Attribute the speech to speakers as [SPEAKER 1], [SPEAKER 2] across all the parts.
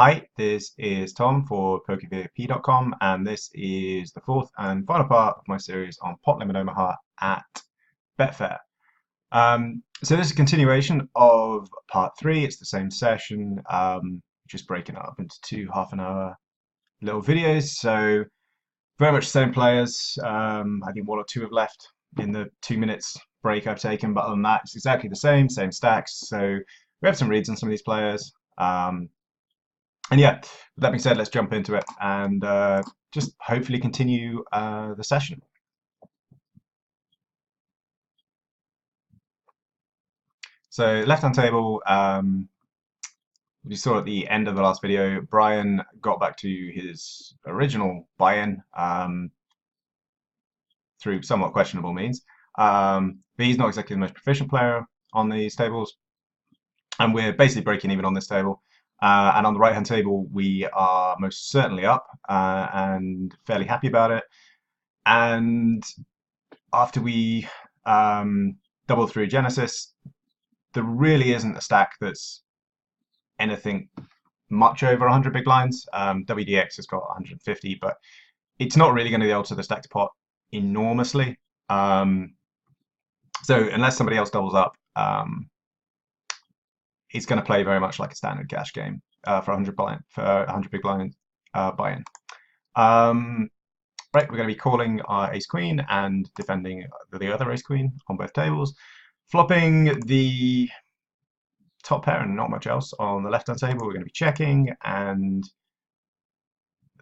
[SPEAKER 1] Hi, this is Tom for PokerVIP.com, and this is the fourth and final part of my series on pot limit Omaha at Betfair. So this is a continuation of part three. It's the same session, just breaking it up into two half-an-hour little videos. So very much the same players. I think one or two have left in the 2 minutes break I've taken, but other than that, it's exactly the same stacks. So we have some reads on some of these players. And yeah, with that being said, let's jump into it and just hopefully continue the session. So left-hand table, we saw at the end of the last video, Brian got back to his original buy-in through somewhat questionable means. But he's not exactly the most proficient player on these tables. And we're basically breaking even on this table. And on the right-hand table, we are most certainly up and fairly happy about it. And after we double through Genesis, there really isn't a stack that's anything much over 100 big blinds. WDX has got 150, but it's not really going to be able to the stacked pot enormously. So unless somebody else doubles up, it's going to play very much like a standard cash game for 100 big blind buy-in. Right, we're going to be calling our ace queen and defending the other ace queen on both tables, flopping the top pair and not much else on the left-hand table. We're going to be checking and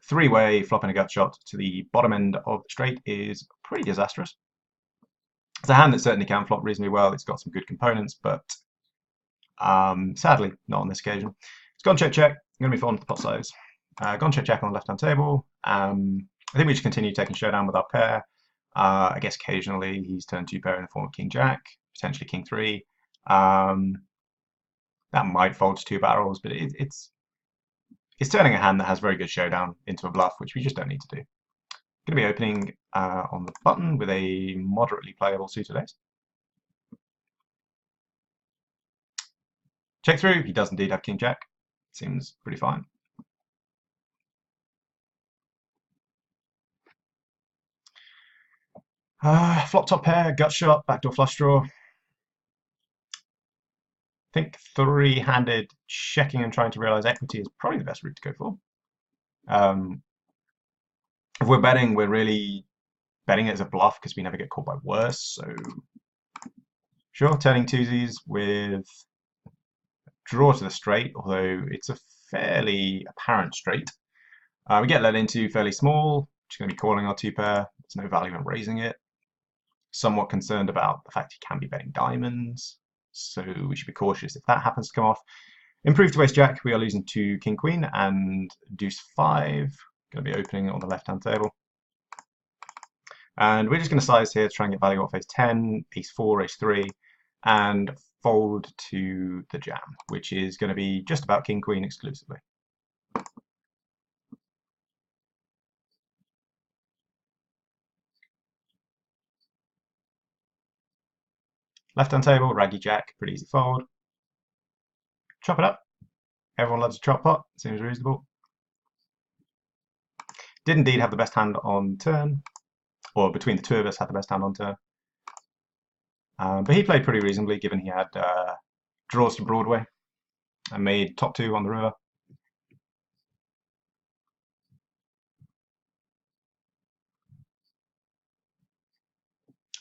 [SPEAKER 1] three-way flopping a gut shot to the bottom end of the straight is pretty disastrous. It's a hand that certainly can flop reasonably well. It's got some good components, but sadly, not on this occasion. It's gone check. I'm going to be falling to the pot size. Gone check on the left-hand table. I think we should continue taking showdown with our pair. I guess occasionally he's turned two pair in the form of King Jack, potentially King 3. That might fold to two barrels, but it's turning a hand that has very good showdown into a bluff, which we just don't need to do. Going to be opening on the button with a moderately playable suited ace. Check through, he does indeed have King Jack. Seems pretty fine. Flop top pair, gut shot, backdoor flush draw. I think three-handed checking and trying to realize equity is probably the best route to go for. If we're betting, we're really betting it as a bluff because we never get called by worse. So sure, turning twosies with draw to the straight, although it's a fairly apparent straight. We get let into fairly small, just going to be calling our two pair. There's no value in raising it. Somewhat concerned about the fact he can be betting diamonds, so we should be cautious if that happens to come off. Improved to ace jack, we are losing to king queen and deuce 5. Going to be opening on the left-hand table. And we're just going to size here to try and get value off ace 10, ace 4, ace 3, and fold to the jam, which is going to be just about king queen exclusively. Left-hand table, raggy jack, pretty easy fold. Chop it up. Everyone loves a chop pot, seems reasonable. Did indeed have the best hand on turn, or between the two of us had the best hand on turn. But he played pretty reasonably given he had draws to Broadway and made top 2 on the river.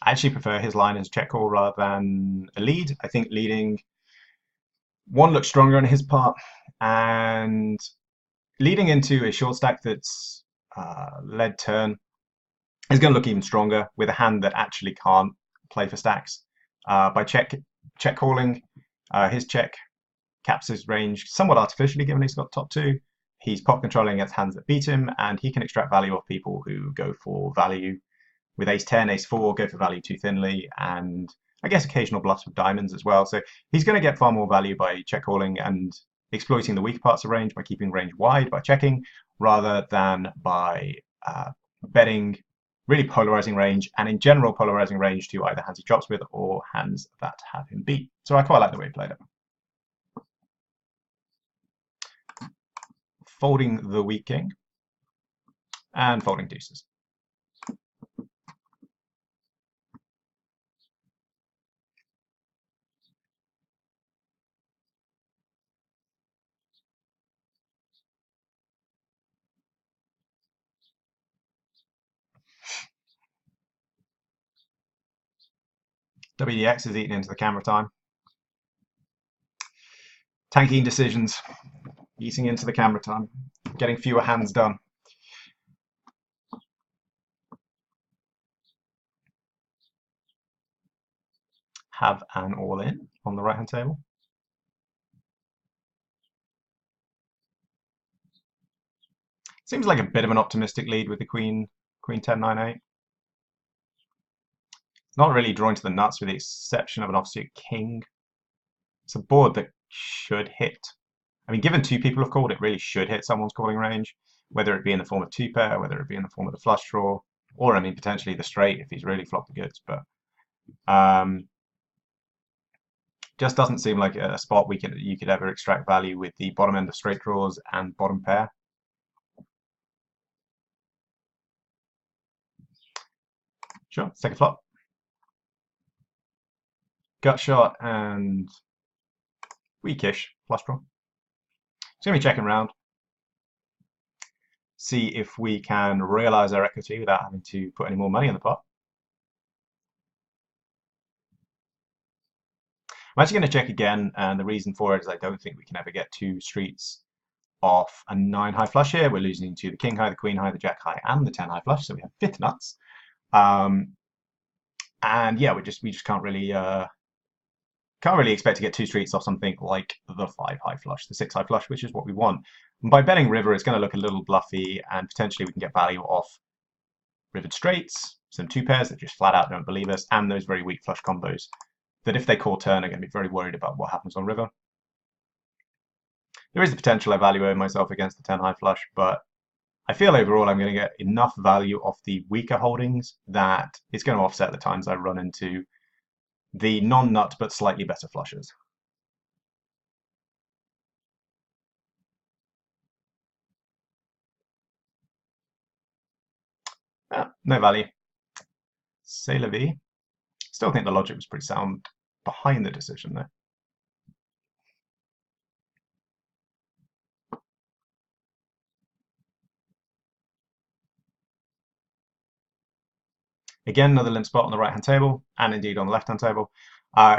[SPEAKER 1] I actually prefer his line as check call rather than a lead. I think leading, one, looks stronger on his part, and leading into a short stack that's led turn is going to look even stronger with a hand that actually can't play for stacks. By check calling, his check caps his range somewhat artificially given he's got top 2. He's pot controlling against hands that beat him, and he can extract value off people who go for value with ace 10, ace 4, go for value too thinly, and I guess occasional bluffs with diamonds as well. So he's going to get far more value by check calling and exploiting the weak parts of range by keeping range wide by checking, rather than by betting really polarizing range, and in general polarizing range to either hands he chops with or hands that have him beat. So I quite like the way he played it. folding the weak king, and folding deuces. WDX is eating into the camera time. Tanking decisions, eating into the camera time, getting fewer hands done. Have an all-in on the right-hand table. Seems like a bit of an optimistic lead with the queen 10, 9, 8. Not really drawing to the nuts with the exception of an offsuit king. It's a board that should hit. I mean, given two people have called, it really should hit someone's calling range, whether it be in the form of two pair, whether it be in the form of the flush draw, or I mean, potentially the straight if he's really flopped the goods. But just doesn't seem like a spot you could ever extract value with the bottom end of straight draws and bottom pair. Sure, let's take a flop. Gut shot and weakish flush draw. So going to be checking around. See if we can realize our equity without having to put any more money in the pot. I'm actually going to check again, and the reason for it is I don't think we can ever get two streets off a 9 high flush here. We're losing to the king high, the queen high, the jack high, and the 10 high flush, so we have fifth nuts. And yeah, we just can't really expect to get two streets off something like the 5 high flush, the 6 high flush, which is what we want. And by betting river, it's going to look a little bluffy, and potentially we can get value off rivered straights, some two pairs that just flat out don't believe us, and those very weak flush combos that if they call turn are going to be very worried about what happens on river. There is the potential I value myself against the 10 high flush, but I feel overall I'm going to get enough value off the weaker holdings that it's going to offset the times I run into the non-nut but slightly better flushes. No value. C'est la vie. Still think the logic was pretty sound behind the decision there. Again, another limp spot on the right-hand table, and indeed on the left-hand table.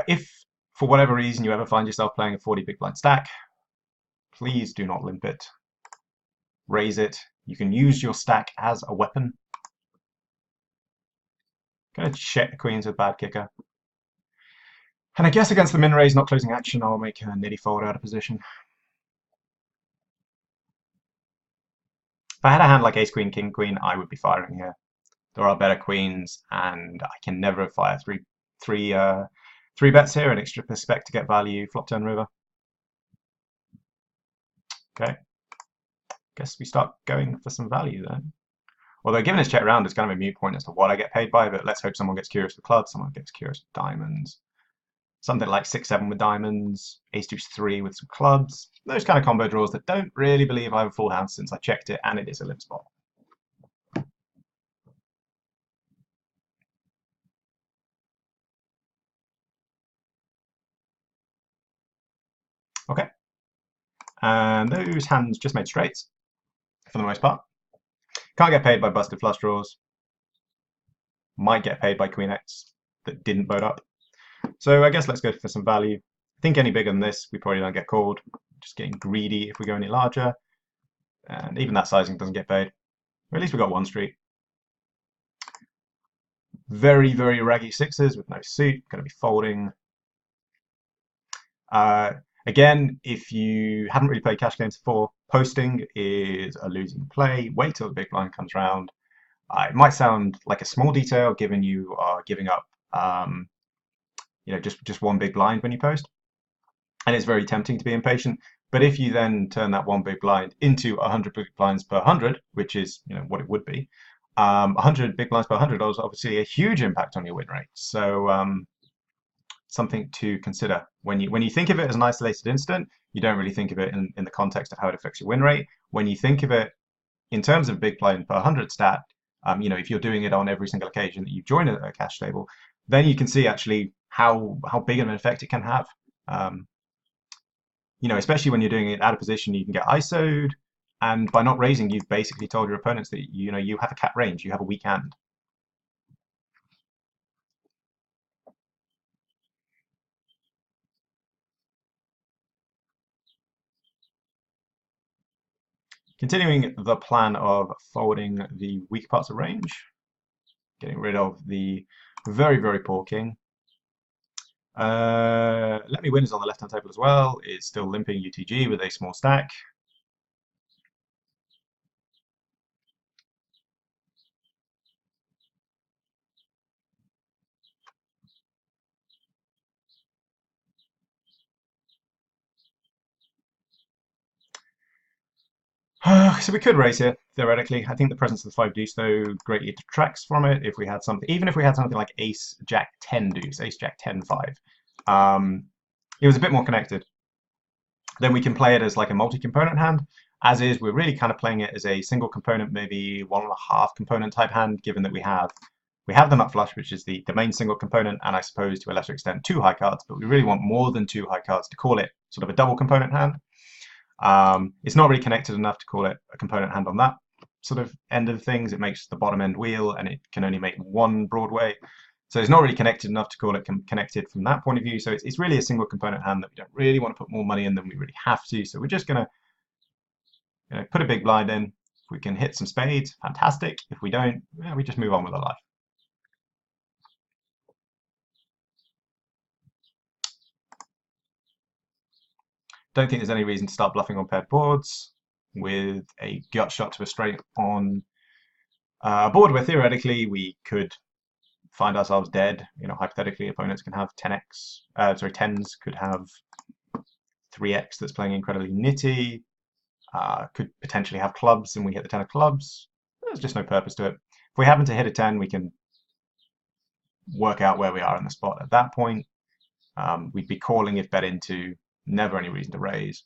[SPEAKER 1] If, for whatever reason, you ever find yourself playing a 40 big blind stack, please do not limp it. Raise it. You can use your stack as a weapon. Going to check the queens with bad kicker. And I guess against the min raise not closing action, I'll make a nitty fold out of position. If I had a hand like ace queen, king queen, I would be firing here. There are better queens, and I can never fire three bets here and expect to get value flop turn river. Okay, guess we start going for some value then. Although given his check round, it's kind of a moot point as to what I get paid by, but let's hope someone gets curious with clubs, someone gets curious with diamonds. Something like 6-7 with diamonds, ace deuce 3 with some clubs. Those kind of combo draws that don't really believe I have a full house since I checked it, and it is a limp spot. Okay. And those hands just made straights, for the most part. Can't get paid by busted flush draws. Might get paid by queen X that didn't vote up. So I guess let's go for some value. I think any bigger than this, we probably don't get called. Just getting greedy if we go any larger. And even that sizing doesn't get paid. Or at least we got one street. Very, very raggy sixes with no suit. Going to be folding. Again, if you haven't really played cash games before, posting is a losing play. Wait till the big blind comes round. It might sound like a small detail given you are giving up just one big blind when you post. And it's very tempting to be impatient. But if you then turn that one big blind into 100 big blinds per 100, which is what it would be, 100 big blinds per 100 is obviously a huge impact on your win rate. So something to consider. When you think of it as an isolated incident, you don't really think of it in the context of how it affects your win rate. When you think of it in terms of big blind per 100 stat, if you're doing it on every single occasion that you join a cash table, then you can see actually how big of an effect it can have. Especially when you're doing it out of position, you can get ISO'd, and by not raising, you've basically told your opponents that you have a cap range, you have a weak hand. Continuing the plan of forwarding the weak parts of range, getting rid of the very, very poor king. Let Me Win is on the left-hand table as well. It's still limping UTG with a small stack. So we could raise here, theoretically. I think the presence of the 5 deuce, though, greatly detracts from it. If we had something, even if we had something like ace, jack, 10 deuce, ace, jack, 10, 5, it was a bit more connected. Then we can play it as like a multi-component hand. As is, we're really kind of playing it as a single component, maybe 1.5 component type hand, given that we have the nut flush, which is the main single component, and I suppose to a lesser extent 2 high cards, but we really want more than 2 high cards to call it sort of a double component hand. It's not really connected enough to call it a component hand on that sort of end of things. It makes the bottom end wheel, and it can only make one Broadway. So it's not really connected enough to call it connected from that point of view. So it's really a single component hand that we don't really want to put more money in than we really have to. So we're just going to put a big blind in. If we can hit some spades, fantastic. If we don't, we just move on with our life. Don't think there's any reason to start bluffing on paired boards with a gut shot to a straight on a board where theoretically we could find ourselves dead. Hypothetically, opponents can have 10s could have 3x that's playing incredibly nitty, could potentially have clubs and we hit the 10 of clubs. There's just no purpose to it. If we happen to hit a 10, we can work out where we are in the spot at that point. We'd be calling if bet into, never any reason to raise.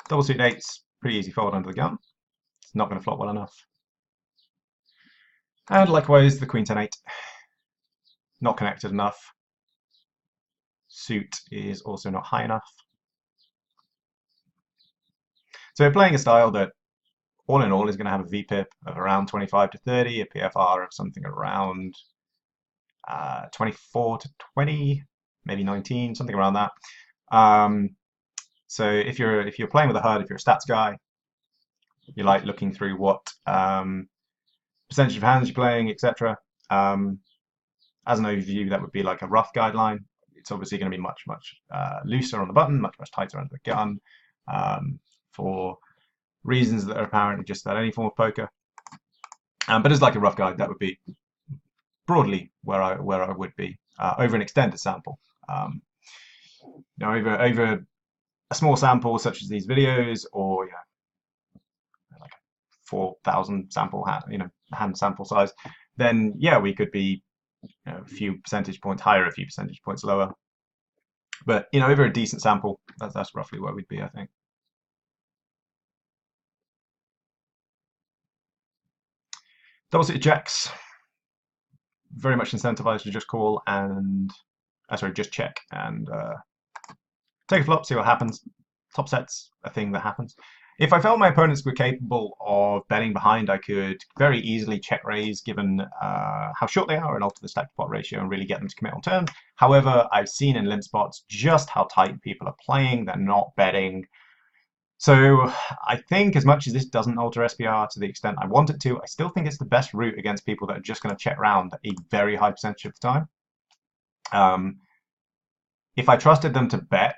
[SPEAKER 1] Double suit 8's pretty easy fold under the gun. It's not going to flop well enough. And likewise, the Queen 10-8, not connected enough. Suit is also not high enough. So we're playing a style that, all in all, is going to have a VPIP of around 25 to 30, a PFR of something around 24 to 20, maybe 19, something around that. So if you're playing with a HUD, if you're a stats guy, you like looking through what percentage of hands you're playing, etc. As an overview, that would be like a rough guideline. It's obviously going to be much, much looser on the button, much, much tighter under the gun, for reasons that are apparent just about any form of poker. But as like a rough guide, that would be broadly where I would be over an extended sample. Over a small sample such as these videos, or like 4,000 sample hand sample size, then yeah, we could be a few percentage points higher, a few percentage points lower. But over a decent sample, that's roughly where we'd be, I think. Double suited jacks, very much incentivized to just call and just check and take a flop, see what happens. Top set's a thing that happens. If I felt my opponents were capable of betting behind, I could very easily check raise given how short they are and alter the stack to pot ratio and really get them to commit on turn. However, I've seen in limp spots just how tight people are playing. They're not betting. So I think as much as this doesn't alter SPR to the extent I want it to, I still think it's the best route against people that are just going to check round a very high percentage of the time. If I trusted them to bet,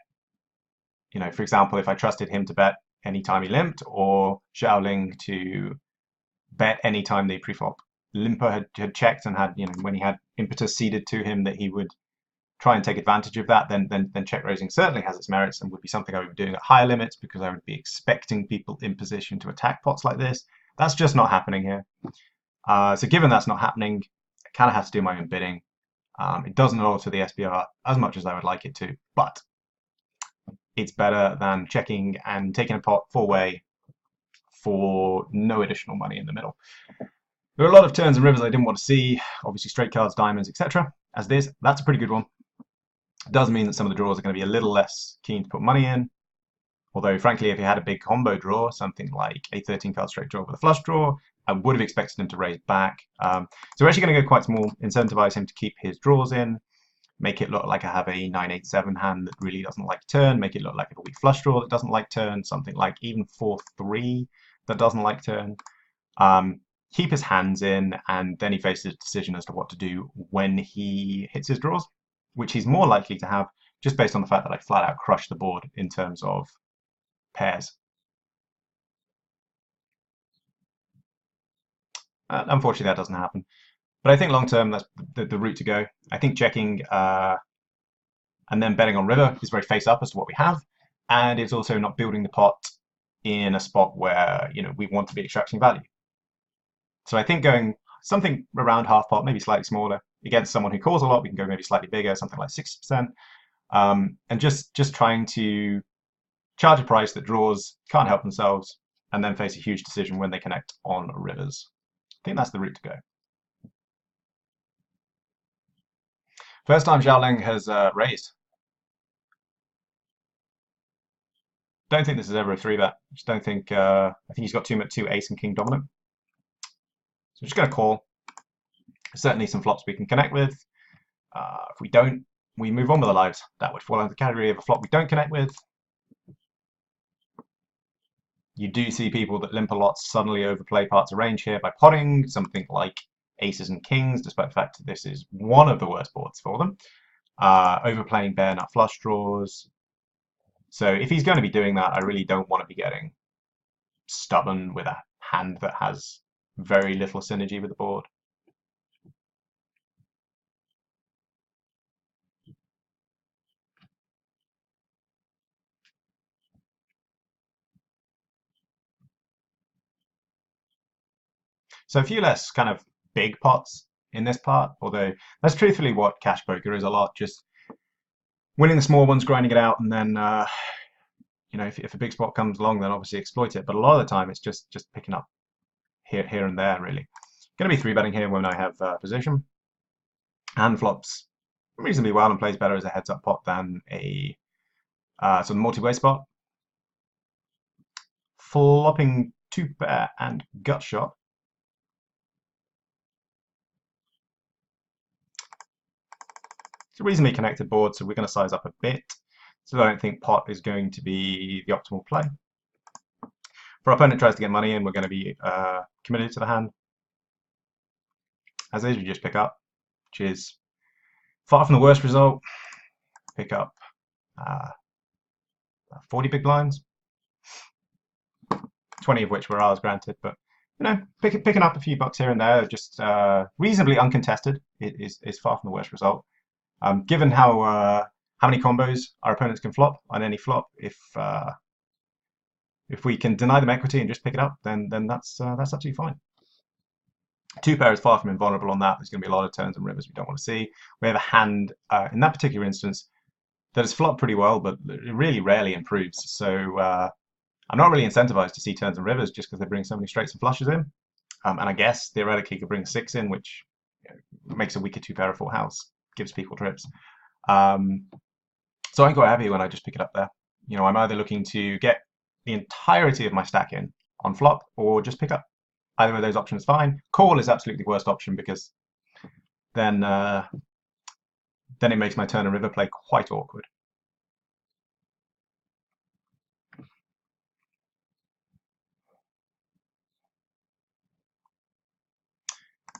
[SPEAKER 1] for example, if I trusted him to bet anytime he limped, or Xiaoling to bet anytime the preflop limper had checked and had, when he had impetus ceded to him that he would try and take advantage of that, then check raising certainly has its merits and would be something I would be doing at higher limits because I would be expecting people in position to attack pots like this. That's just not happening here. So given that's not happening, I kind of have to do my own bidding. It doesn't alter the SPR as much as I would like it to, but it's better than checking and taking a pot four-way for no additional money in the middle. There are a lot of turns and rivers I didn't want to see, obviously straight cards, diamonds, etc. As this, that's a pretty good one. It does mean that some of the draws are going to be a little less keen to put money in. Although, frankly, if he had a big combo draw, something like a 13 card straight draw with a flush draw, I would have expected him to raise back. So we're actually going to go quite small, incentivize him to keep his draws in, make it look like I have a 9-8-7 hand that really doesn't like turn, make it look like I have a weak flush draw that doesn't like turn, something like even 4-3 that doesn't like turn. Keep his hands in, and then he faces a decision as to what to do when he hits his draws, which he's more likely to have just based on the fact that I flat out crush the board in terms of pairs. Unfortunately, that doesn't happen. But I think long term, that's the route to go. I think checking and then betting on river is very face up as to what we have, and it's also not building the pot in a spot where we want to be extracting value. So I think going something around half pot, maybe slightly smaller, against someone who calls a lot, we can go maybe slightly bigger, something like 60%, and just trying to charge a price that draws can't help themselves, and then face a huge decision when they connect on rivers. I think that's the route to go. First time Xiaoling has raised. Don't think this is ever a 3-bet. Just don't think. I think he's got two ace and king dominant. So I'm just going to call. Certainly some flops we can connect with. If we don't, we move on with our lives. That would fall under the category of a flop we don't connect with. You do see people that limp a lot suddenly overplay parts of range here by potting, something like aces and kings, despite the fact that this is one of the worst boards for them. Overplaying bare nut flush draws. So if he's going to be doing that, I really don't want to be getting stubborn with a hand that has very little synergy with the board. So a few less kind of big pots in this part, although that's truthfully what cash poker is a lot, just winning the small ones, grinding it out, and then if a big spot comes along, then obviously exploit it. But a lot of the time, it's just picking up here and there, really. Going to be 3-betting here when I have position. Hand flops reasonably well and plays better as a heads-up pot than a sort of multi-way spot. Flopping 2-pair and gut shot. It's a reasonably connected board, so we're going to size up a bit. So I don't think pot is going to be the optimal play. If our opponent tries to get money in, we're going to be committed to the hand. As is, we just pick up, which is far from the worst result. Pick up 40 big blinds, 20 of which were ours, granted, but picking up a few bucks here and there, just reasonably uncontested, is far from the worst result. Given how many combos our opponents can flop on any flop, if we can deny them equity and just pick it up, then that's absolutely fine. 2-pair is far from invulnerable on that. There's going to be a lot of turns and rivers we don't want to see. We have a hand in that particular instance that has flopped pretty well, but it really rarely improves. So I'm not really incentivized to see turns and rivers just because they bring so many straights and flushes in. And I guess theoretically could bring a 6 in, which makes a weaker 2-pair of full house, gives people trips. So I'm quite happy when I just pick it up there. I'm either looking to get the entirety of my stack in on flop or just pick up. Either of those options fine. Call is absolutely the worst option because then it makes my turn and river play quite awkward.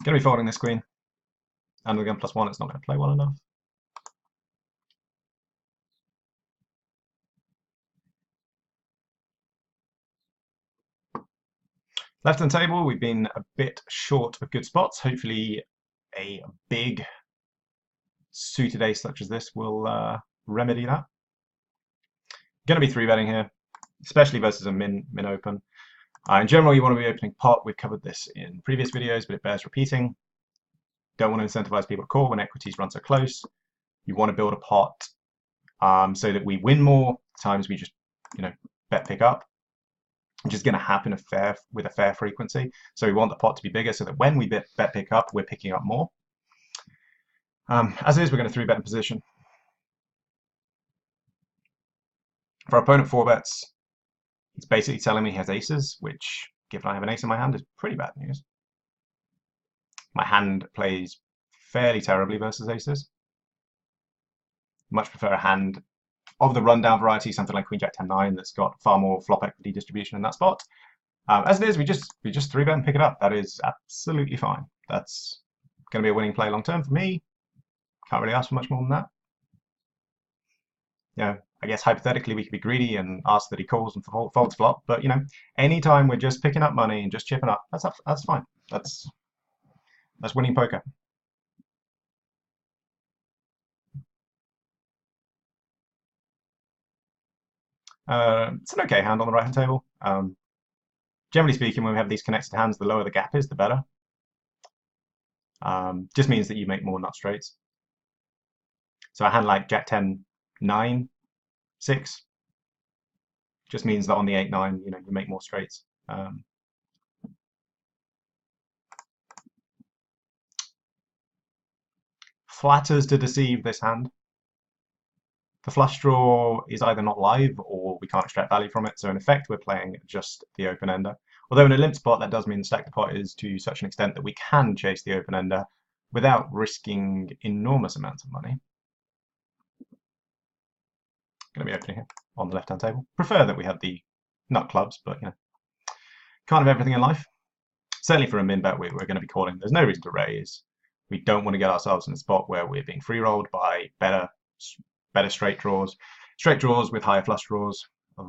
[SPEAKER 1] Going to be folding this queen. And again, +1, it's not going to play well enough. Left-hand table, we've been a bit short of good spots. Hopefully a big suited ace such as this will remedy that. Going to be 3-betting here, especially versus a min open. In general, you want to be opening pot. We've covered this in previous videos, but it bears repeating. don't want to incentivize people to call when equities run so close. You want to build a pot so that we win more times we just, bet pick up, which is going to happen with a fair frequency. So we want the pot to be bigger so that when we bet pick up, we're picking up more. As is, we're going to 3-bet in position. For our opponent 4-bets, he's basically telling me he has aces, which, given I have an ace in my hand, is pretty bad news. My hand plays fairly terribly versus aces. Much prefer a hand of the rundown variety, something like Queen Jack 10 9, that's got far more flop equity distribution in that spot. As it is, we just 3-bet and pick it up. That is absolutely fine. That's going to be a winning play long term for me. Can't really ask for much more than that. I guess hypothetically we could be greedy and ask that he calls and folds flop, but anytime we're just picking up money and just chipping up, that's fine. That's winning poker. It's an okay hand on the right hand table. Generally speaking, when we have these connected hands, the lower the gap is, the better. Just means that you make more nut straights. So a hand like Jack 10 9 6 just means that on the 8 9, you make more straights. Flatters to deceive this hand. The flush draw is either not live or we can't extract value from it. So in effect, we're playing just the open ender. Although in a limp spot, that does mean the stacked pot is to such an extent that we can chase the open ender without risking enormous amounts of money. Going to be opening here on the left-hand table. Prefer that we had the nut clubs, but can't have everything in life. Certainly for a min bet, we're going to be calling. There's no reason to raise. We don't want to get ourselves in a spot where we're being free rolled by better straight draws with higher flush draws,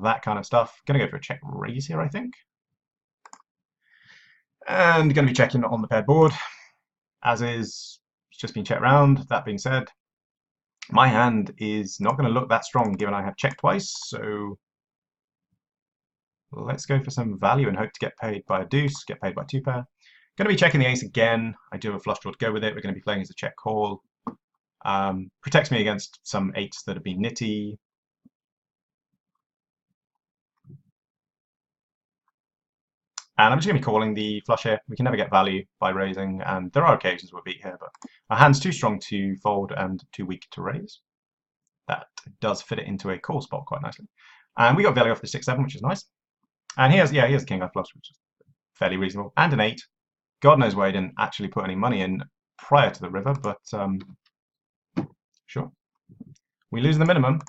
[SPEAKER 1] that kind of stuff. Going to go for a check raise here, I think. And going to be checking on the paired board. As is, it's just been checked round. That being said, my hand is not going to look that strong given I have checked twice, so let's go for some value and hope to get paid by a deuce, get paid by 2-pair. Going to be checking the ace again. I do have a flush draw to go with it. We're going to be playing as a check call. Protects me against some 8s that have been nitty. And I'm just going to be calling the flush here. We can never get value by raising, and there are occasions we'll beat here, but our hand's too strong to fold and too weak to raise. That does fit it into a call spot quite nicely. And we got value off the 6-7, which is nice. And here's a king high flush, which is fairly reasonable, and an 8. God knows why I didn't actually put any money in prior to the river, but sure. We lose the minimum.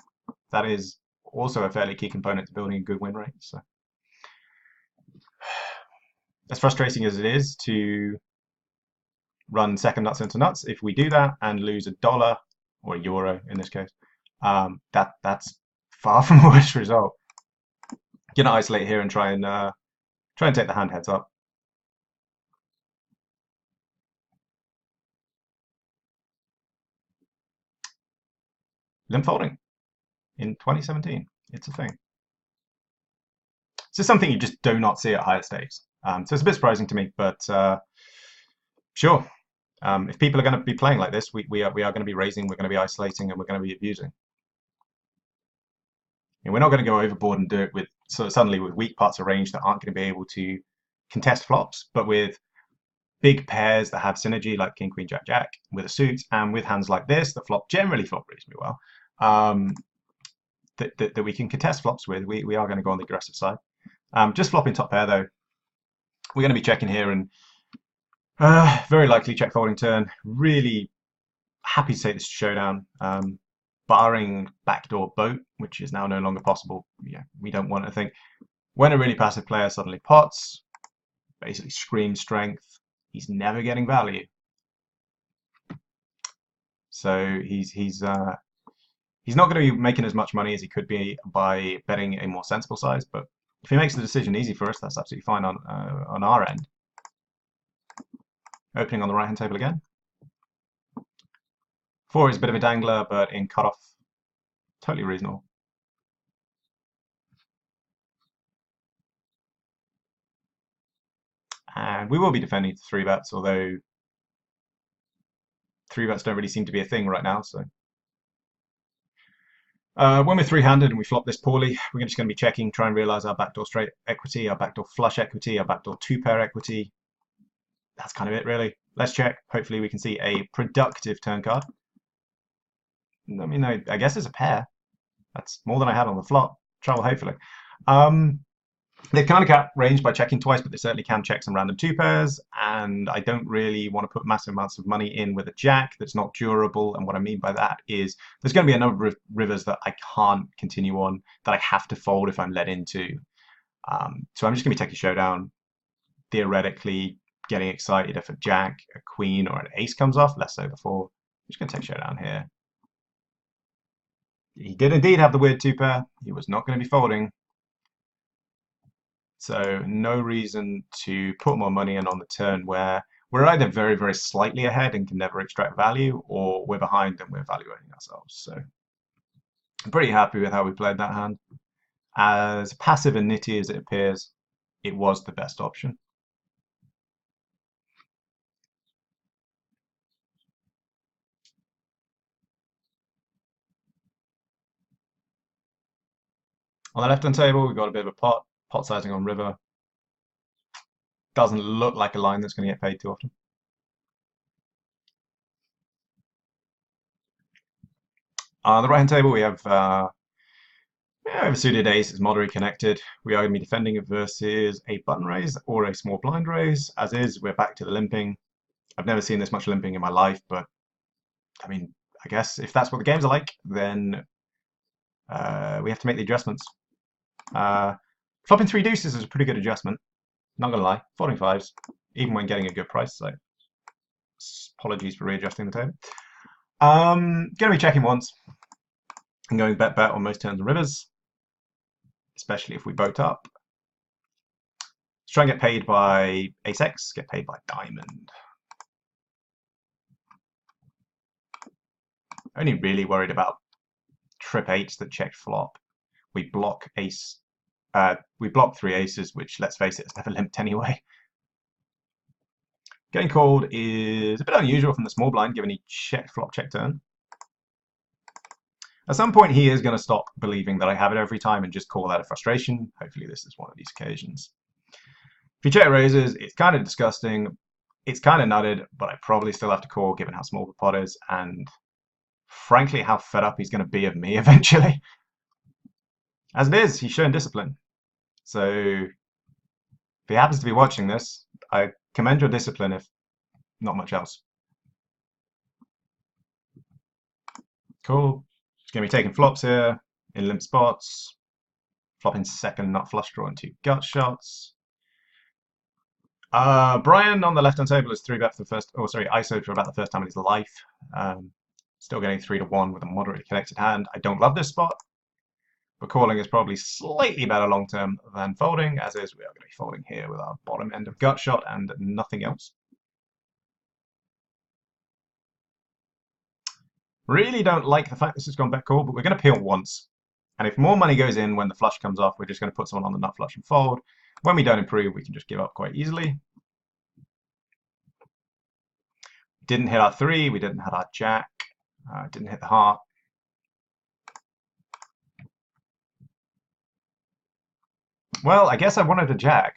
[SPEAKER 1] That is also a fairly key component to building a good win rate. So, as frustrating as it is to run second nuts into nuts, if we do that and lose $1 or €1 in this case, that's far from a worse result. Gonna isolate here and try and take the hand heads up. Limp folding in 2017. It's a thing. It's just something you just do not see at higher stakes. So it's a bit surprising to me, but sure. If people are going to be playing like this, we are going to be raising, we're going to be isolating, and we're going to be abusing. And we're not going to go overboard and do it with suddenly with weak parts of range that aren't going to be able to contest flops, but with big pairs that have synergy like King, Queen, Jack, Jack with a suit, and with hands like this that generally flop reasonably well, that we can contest flops with. We are going to go on the aggressive side. Just flopping top pair though, we're going to be checking here and very likely check folding turn. Really happy to take this to showdown. Barring backdoor boat, which is now no longer possible. Yeah, we don't want to think. When a really passive player suddenly pots, basically screams strength, he's never getting value. So he's not going to be making as much money as he could be by betting a more sensible size. But if he makes the decision easy for us, that's absolutely fine on our end. Opening on the right hand table again. 4 is a bit of a dangler, but in cutoff, totally reasonable. And we will be defending 3 bets, although three bets don't really seem to be a thing right now. So when we're three-handed and we flop this poorly, we're just going to be checking, try and realize our backdoor straight equity, our backdoor flush equity, our backdoor two-pair equity. That's kind of it, really. Let's check. Hopefully we can see a productive turn card. I mean, I guess it's a pair. That's more than I had on the flop. Trouble, hopefully. They kind of cap range by checking twice, but they certainly can check some random two pairs, and I don't really want to put massive amounts of money in with a jack that's not durable, and what I mean by that is there's going to be a number of rivers that I can't continue on, that I have to fold if I'm led into. So I'm just going to be taking showdown, theoretically getting excited if a jack, a queen, or an ace comes off, less so before. I'm just going to take showdown here. He did indeed have the weird two pair. He was not going to be folding. So no reason to put more money in on the turn where we're either very, very slightly ahead and can never extract value, or we're behind and we're evaluating ourselves. So I'm pretty happy with how we played that hand. As passive and nitty as it appears, it was the best option. On the left-hand table, we've got a bit of a pot sizing on river. Doesn't look like a line that's going to get paid too often. On the right-hand table, we have a suited ace. It's moderately connected. We are going to be defending versus a button raise or a small blind raise. As is, we're back to the limping. I've never seen this much limping in my life, but I mean, I guess if that's what the games are like, then we have to make the adjustments. Flopping three deuces is a pretty good adjustment. Not gonna lie, folding fives, even when getting a good price. So apologies for readjusting the table. Gonna be checking once and going bet on most turns and rivers, especially if we boat up. Let's try and get paid by ace X, get paid by diamond. Only really worried about trip eights that check flop. We block ace. We block three aces, which, let's face it, is never limped anyway. Getting called is a bit unusual from the small blind, given he checked flop, check turn. At some point, he is going to stop believing that I have it every time and just call out of frustration. Hopefully, this is one of these occasions. If he check raises, it's kind of disgusting. It's kind of nutted, but I probably still have to call, given how small the pot is, and frankly, how fed up he's going to be of me eventually. As it is, he's shown discipline. So if he happens to be watching this, I commend your discipline, if not much else. Cool. He's going to be taking flops here in limp spots. Flopping second, not flush draw, and two gut shots. Brian on the left-hand table is 3-bet for the first, ISO for about the first time in his life. Still getting 3-1 with a moderately connected hand. I don't love this spot, but calling is probably slightly better long-term than folding, as is we are going to be folding here with our bottom end of gut shot and nothing else. Really don't like the fact this has gone bet call, but we're going to peel once. And if more money goes in when the flush comes off, we're just going to put someone on the nut flush and fold. When we don't improve, we can just give up quite easily. Didn't hit our three, we didn't hit our jack, didn't hit the heart. Well, I guess I wanted a jack.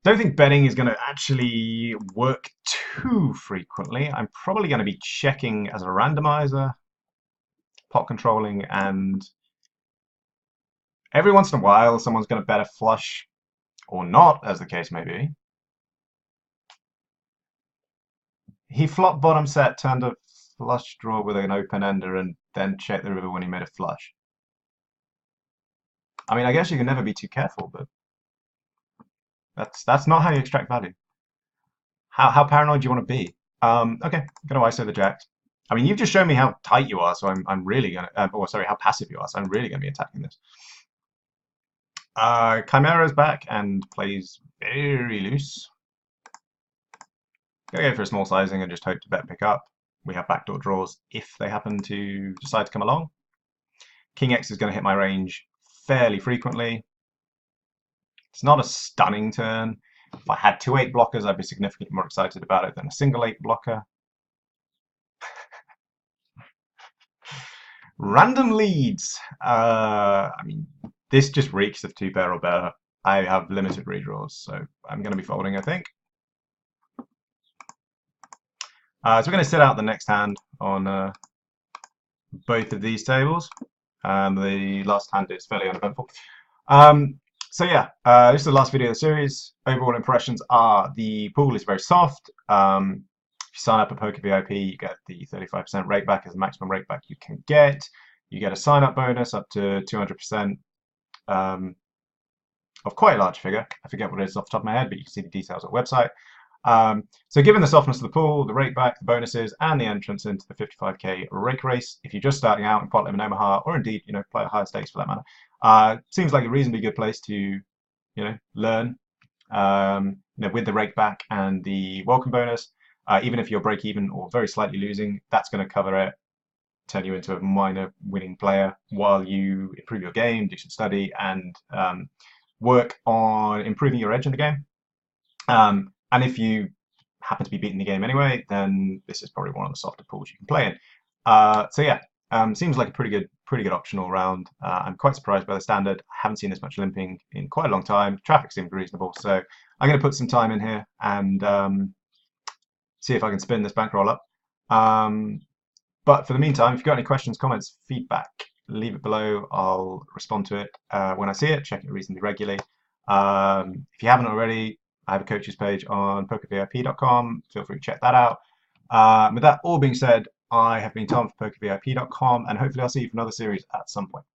[SPEAKER 1] Don't think betting is going to actually work too frequently. I'm probably going to be checking as a randomizer, pot controlling, and every once in a while someone's going to bet a flush, or not, as the case may be. He flopped bottom set, turned a flush draw with an open ender, and then checked the river when he made a flush. I mean, I guess you can never be too careful, but that's not how you extract value. How paranoid do you want to be? Okay, gonna ISO the jacks. I mean, you've just shown me how tight you are, so I'm really gonna. How passive you are, so I'm really gonna be attacking this. Chimera's back and plays very loose. Gonna go for a small sizing and just hope to bet pick up. We have backdoor draws if they happen to decide to come along. King X is going to hit my range fairly frequently. It's not a stunning turn. If I had two 8 blockers, I'd be significantly more excited about it than a single 8 blocker. Random leads. I mean, this just reeks of 2-pair or better. I have limited redraws, so I'm going to be folding, I think. So we're going to sit out the next hand on both of these tables. The last hand is fairly uneventful. So yeah, this is the last video of the series. Overall impressions are the pool is very soft. If you sign up at PokerVIP, you get the 35% rake back as the maximum rake back you can get. You get a sign-up bonus up to 200% of quite a large figure. I forget what it is off the top of my head, but you can see the details at the website. So given the softness of the pool, the rake back, the bonuses, and the entrance into the 55k rake race, if you're just starting out in pot limit Omaha, or indeed, play at higher stakes for that matter, seems like a reasonably good place to, learn, with the rake back and the welcome bonus. Even if you're break even or very slightly losing, that's going to cover it, turn you into a minor winning player while you improve your game, do some study, and work on improving your edge in the game. And if you happen to be beating the game anyway, then this is probably one of the softer pools you can play in. So yeah, seems like a pretty good option all round. I'm quite surprised by the standard. I haven't seen this much limping in quite a long time. Traffic seemed reasonable, so I'm going to put some time in here and see if I can spin this bankroll up. But for the meantime, if you've got any questions, comments, feedback, leave it below. I'll respond to it when I see it, check it reasonably regularly. If you haven't already, I have a coaches page on PokerVIP.com. Feel free to check that out. With that all being said, I have been Tom for PokerVIP.com, and hopefully I'll see you for another series at some point.